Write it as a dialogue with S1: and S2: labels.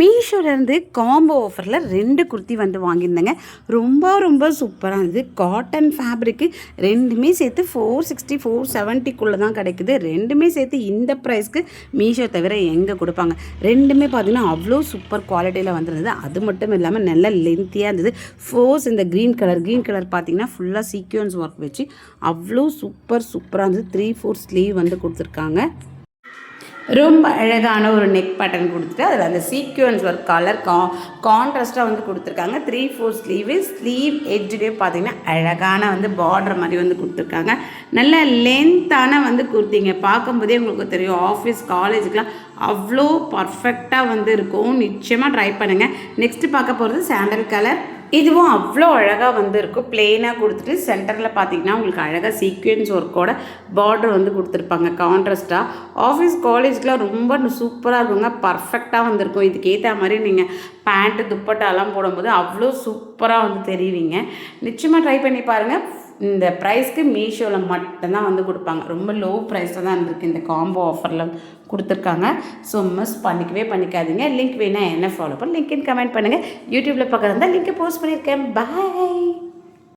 S1: மீஷோலேருந்து combo ஆஃபரில் 2 குர்த்தி வந்து வாங்கியிருந்தேங்க. ரொம்ப சூப்பராக இருந்தது. காட்டன் ஃபேப்ரிக்கு ரெண்டுமே சேர்த்து 460 470க்குள்ளே தான் கிடைக்குது. ரெண்டுமே சேர்த்து இந்த ப்ரைஸ்க்கு மீஷோ தவிர எங்கே கொடுப்பாங்க. ரெண்டுமே பார்த்திங்கன்னா அவ்வளோ சூப்பர் குவாலிட்டியில் வந்துருந்தது. அது மட்டும் இல்லாமல் நல்ல லென்த்தியாக இருந்தது. இந்த க்ரீன் கலர் பார்த்திங்கன்னா ஃபுல்லாக சீக்வன்ஸ் ஒர்க் வச்சு அவ்வளோ சூப்பராக இருந்தது. 3/4 ஸ்லீவ் வந்து கொடுத்துருக்காங்க. ரொம்ப அழகான ஒரு நெக் பேட்டர்ன் கொடுத்துட்டு அதில் அந்த சீக்வன்ஸ் ஒர்க் கலர் கான்ட்ராஸ்ட்டாக வந்து கொடுத்துருக்காங்க. 3/4 ஸ்லீவ் எட்ஜ்லேயே பார்த்தீங்கன்னா அழகான வந்து பார்டர் மாதிரி வந்து கொடுத்துருக்காங்க. நல்ல லென்த்தான வந்து கொடுத்தீங்க. பார்க்கும்போதே உங்களுக்கு தெரியும் ஆஃபீஸ் காலேஜுக்கெலாம் அவ்வளோ பர்ஃபெக்டாக வந்து இருக்கும். நிச்சயமாக ட்ரை பண்ணுங்கள். நெக்ஸ்ட்டு பார்க்க போகிறது சாண்டல் கலர். இதுவும் அவ்வளோ அழகாக வந்து இருக்கும். பிளெயினாக கொடுத்துட்டு சென்டரில் பார்த்தீங்கன்னா உங்களுக்கு அழகாக சீக்வென்ஸ் ஒர்க்கோட பார்டர் வந்து கொடுத்துருப்பாங்க கான்ட்ராஸ்ட்டாக. ஆஃபீஸ் காலேஜ்க்குலாம் ரொம்ப சூப்பராக இருக்குங்க. பர்ஃபெக்டாக வந்துருக்கும். இதுக்கு ஏற்ற மாதிரி நீங்கள் பேண்ட்டு துப்பட்டாலாம் போடும்போது அவ்வளோ சூப்பராக வந்து தெரிவிங்க. நிச்சயமாக ட்ரை பண்ணி பாருங்கள். இந்த ப்ரைஸ்க்கு மீஷோவில் மட்டும்தான் வந்து கொடுப்பாங்க. ரொம்ப லோ ப்ரைஸில் தான் இருந்திருக்கு. இந்த காம்போ ஆஃபரில் கொடுத்துருக்காங்க. ஸோ மிஸ் பண்ணிக்காதீங்க. லிங்க் வேணால் என்ன ஃபாலோ பண்ண லிங்க்னு கமெண்ட் பண்ணுங்கள். யூடியூப்பில் பார்க்குறதா லிங்க்கை போஸ்ட் பண்ணியிருக்கேன். பாய்.